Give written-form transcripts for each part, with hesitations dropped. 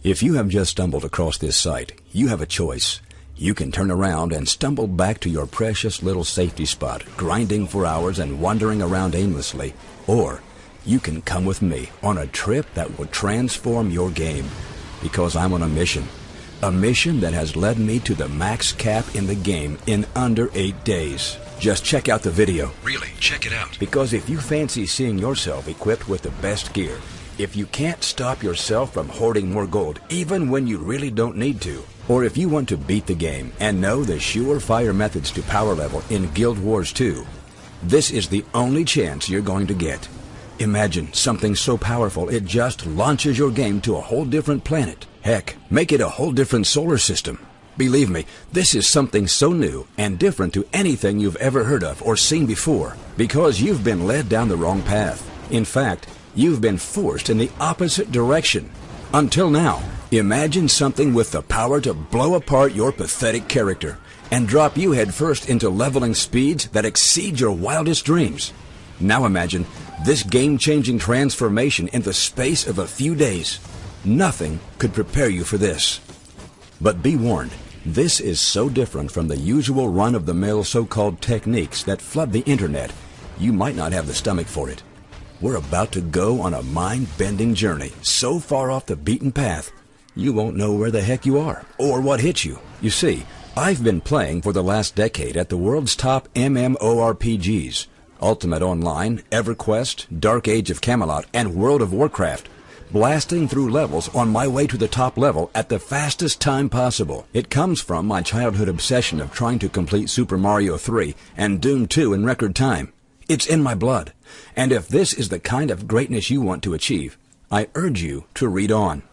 If you have just stumbled across this site, you have a choice. You can turn around and stumble back to your precious little safety spot, grinding for hours and wandering around aimlessly. Or you can come with me on a trip that will transform your game. Because I'm on a mission. A mission that has led me to the max cap in the game in under 8 days. Just check out the video. Really, check it out. Because if you fancy seeing yourself equipped with the best gear, if you can't stop yourself from hoarding more gold even when you really don't need to, or if you want to beat the game and know the surefire methods to power level in Guild Wars 2, this is the only chance you're going to get. Imagine something so powerful it just launches your game to a whole different planet. Heck, make it a whole different solar system. Believe me, this is something so new and different to anything you've ever heard of or seen before, because you've been led down the wrong path. In fact, you've been forced in the opposite direction. Until now, imagine something with the power to blow apart your pathetic character and drop you headfirst into leveling speeds that exceed your wildest dreams. Now imagine this game-changing transformation in the space of a few days. Nothing could prepare you for this. But be warned, this is so different from the usual run-of-the-mill so-called techniques that flood the internet, you might not have the stomach for it. We're about to go on a mind-bending journey so far off the beaten path, you won't know where the heck you are or what hit you. You see, I've been playing for the last decade at the world's top MMORPGs, Ultimate Online, EverQuest, Dark Age of Camelot, and World of Warcraft, blasting through levels on my way to the top level at the fastest time possible. It comes from my childhood obsession of trying to complete Super Mario 3 and Doom 2 in record time. It's in my blood. And if this is the kind of greatness you want to achieve, I urge you to read on.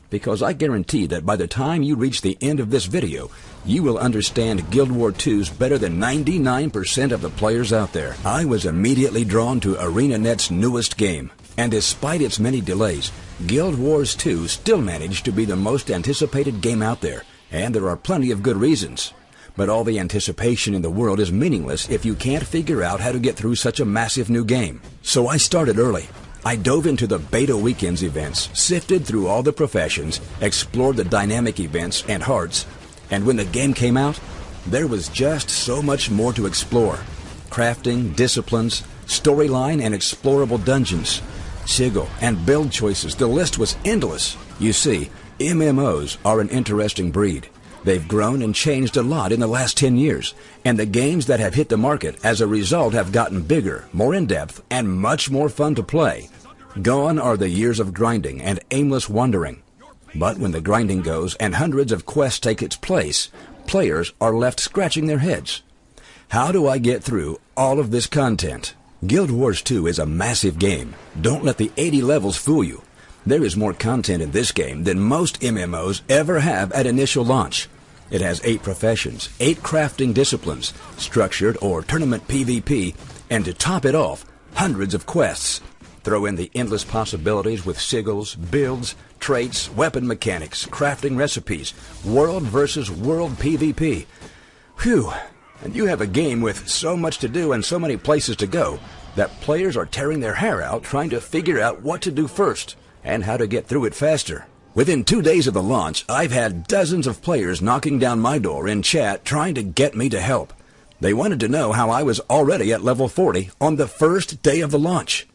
Because I guarantee that by the time you reach the end of this video, you will understand Guild Wars 2's better than 99% of the players out there. I was immediately drawn to ArenaNet's newest game. And despite its many delays, Guild Wars 2 still managed to be the most anticipated game out there. And there are plenty of good reasons. But all the anticipation in the world is meaningless if you can't figure out how to get through such a massive new game. So I started early. I dove into the beta weekends events, sifted through all the professions, explored the dynamic events and hearts, and when the game came out, there was just so much more to explore. Crafting, disciplines, storyline, and explorable dungeons. Sigil and build choices, the list was endless. You see, MMOs are an interesting breed. They've grown and changed a lot in the last 10 years, and the games that have hit the market as a result have gotten bigger, more in-depth, and much more fun to play. Gone are the years of grinding and aimless wandering. But when the grinding goes and hundreds of quests take its place, players are left scratching their heads. How do I get through all of this content? Guild Wars 2 is a massive game. Don't let the 80 levels fool you. There is more content in this game than most MMOs ever have at initial launch. It has 8 professions, 8 crafting disciplines, structured or tournament PvP, and to top it off, hundreds of quests. Throw in the endless possibilities with sigils, builds, traits, weapon mechanics, crafting recipes, world versus world PvP. Phew! And you have a game with so much to do and so many places to go that players are tearing their hair out trying to figure out what to do first and how to get through it faster. Within 2 days of the launch, I've had dozens of players knocking down my door in chat trying to get me to help. They wanted to know how I was already at level 40 on the first day of the launch.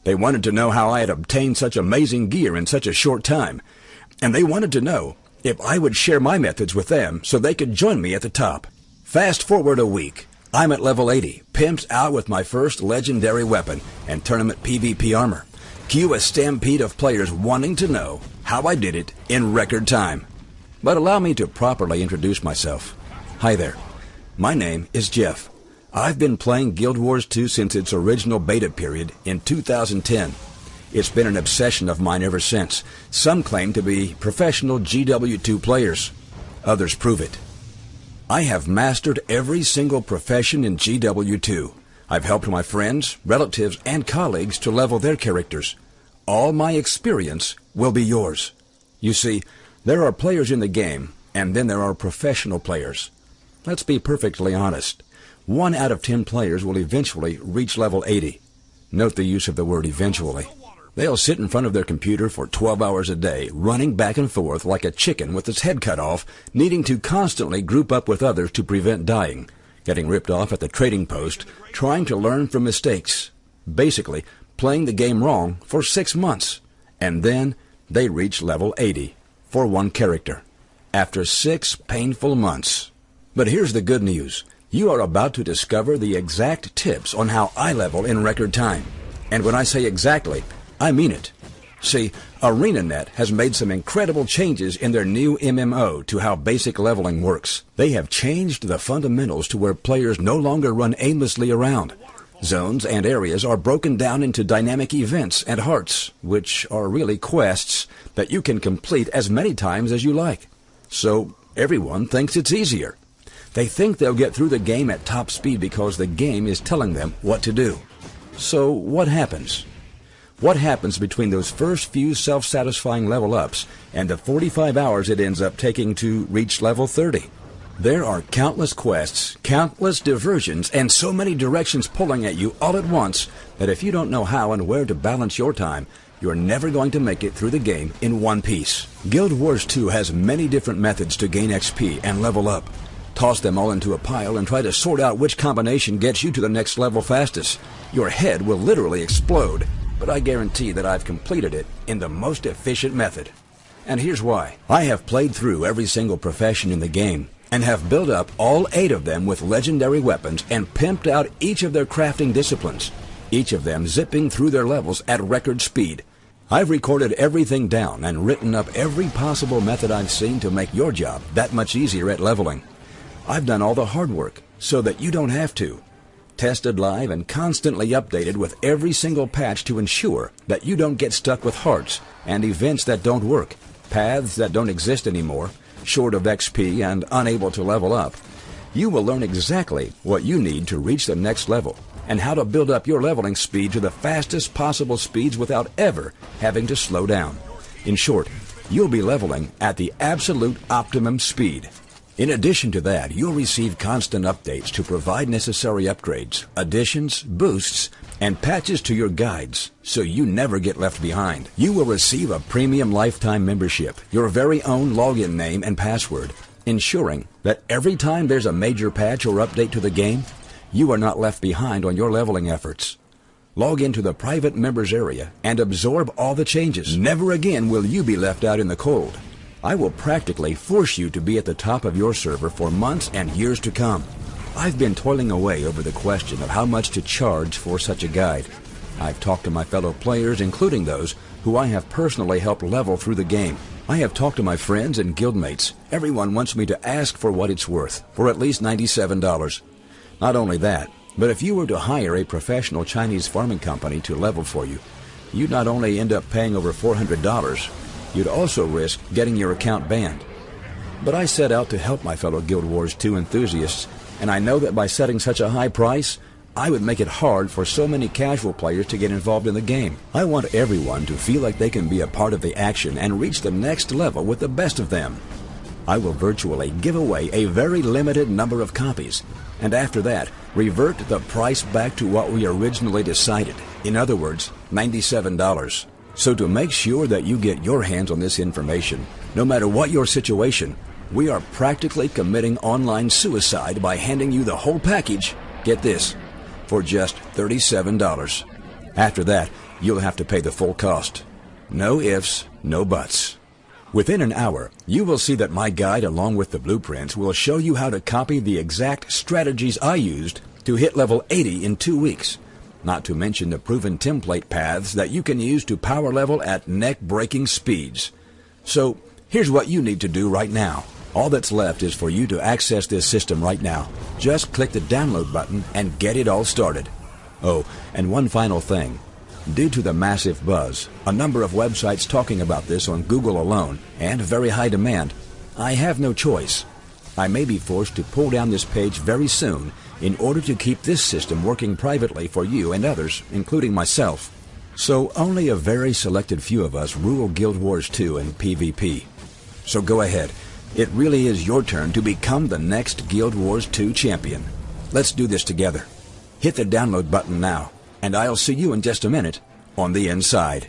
They wanted to know how I had obtained such amazing gear in such a short time. And they wanted to know if I would share my methods with them so they could join me at the top. Fast forward a week. I'm at level 80, pimped out with my first legendary weapon and tournament PvP armor. Cue a stampede of players wanting to know how I did it in record time. But allow me to properly introduce myself. Hi there. My name is Jeff. I've been playing Guild Wars 2 since its original beta period in 2010. It's been an obsession of mine ever since. Some claim to be professional GW2 players. Others prove it. I have mastered every single profession in GW2. I've helped my friends, relatives, and colleagues to level their characters. All my experience will be yours. You see, there are players in the game, and then there are professional players. Let's be perfectly honest. 1 out of 10 players will eventually reach level 80. Note the use of the word eventually. They'll sit in front of their computer for 12 hours a day, running back and forth like a chicken with its head cut off, needing to constantly group up with others to prevent dying, getting ripped off at the trading post, trying to learn from mistakes. Basically, playing the game wrong for 6 months. And then they reach level 80 for one character, after 6 painful months. But here's the good news. You are about to discover the exact tips on how I level in record time. And when I say exactly, I mean it. See, ArenaNet has made some incredible changes in their new MMO to how basic leveling works. They have changed the fundamentals to where players no longer run aimlessly around. Zones and areas are broken down into dynamic events and hearts, which are really quests that you can complete as many times as you like. So everyone thinks it's easier. They think they'll get through the game at top speed because the game is telling them what to do. So what happens? What happens between those first few self-satisfying level ups and the 45 hours it ends up taking to reach level 30? There are countless quests, countless diversions, and so many directions pulling at you all at once that if you don't know how and where to balance your time, you're never going to make it through the game in one piece. Guild Wars 2 has many different methods to gain XP and level up. Toss them all into a pile and try to sort out which combination gets you to the next level fastest. Your head will literally explode, but I guarantee that I've completed it in the most efficient method. And here's why. I have played through every single profession in the game, and have built up all 8 of them with legendary weapons and pimped out each of their crafting disciplines, each of them zipping through their levels at record speed. I've recorded everything down and written up every possible method I've seen to make your job that much easier at leveling. I've done all the hard work so that you don't have to. Tested live and constantly updated with every single patch to ensure that you don't get stuck with hearts and events that don't work, paths that don't exist anymore, short of XP and unable to level up. You will learn exactly what you need to reach the next level and how to build up your leveling speed to the fastest possible speeds without ever having to slow down. In short, you'll be leveling at the absolute optimum speed. In addition to that, you'll receive constant updates to provide necessary upgrades, additions, boosts, and patches to your guides, so you never get left behind. You will receive a premium lifetime membership, your very own login name and password, ensuring that every time there's a major patch or update to the game, you are not left behind on your leveling efforts. Log into the private members area and absorb all the changes. Never again will you be left out in the cold. I will practically force you to be at the top of your server for months and years to come. I've been toiling away over the question of how much to charge for such a guide. I've talked to my fellow players, including those who I have personally helped level through the game. I have talked to my friends and guildmates. Everyone wants me to ask for what it's worth, for at least $97. Not only that, but if you were to hire a professional Chinese farming company to level for you, you'd not only end up paying over $400, you'd also risk getting your account banned. But I set out to help my fellow Guild Wars 2 enthusiasts, and I know that by setting such a high price, I would make it hard for so many casual players to get involved in the game. I want everyone to feel like they can be a part of the action and reach the next level with the best of them. I will virtually give away a very limited number of copies, and after that, revert the price back to what we originally decided. In other words, $97. So to make sure that you get your hands on this information, no matter what your situation, we are practically committing online suicide by handing you the whole package, get this, for just $37. After that, you'll have to pay the full cost. No ifs, no buts. Within an hour, you will see that my guide along with the blueprints will show you how to copy the exact strategies I used to hit level 80 in 2 weeks. Not to mention the proven template paths that you can use to power level at neck-breaking speeds. So, here's what you need to do right now. All that's left is for you to access this system right now. Just click the download button and get it all started. Oh, and one final thing. Due to the massive buzz, a number of websites talking about this on Google alone, and very high demand, I have no choice. I may be forced to pull down this page very soon in order to keep this system working privately for you and others, including myself. So only a very selected few of us rule Guild Wars 2 and PvP. So go ahead. It really is your turn to become the next Guild Wars 2 champion. Let's do this together. Hit the download button now, and I'll see you in just a minute on the inside.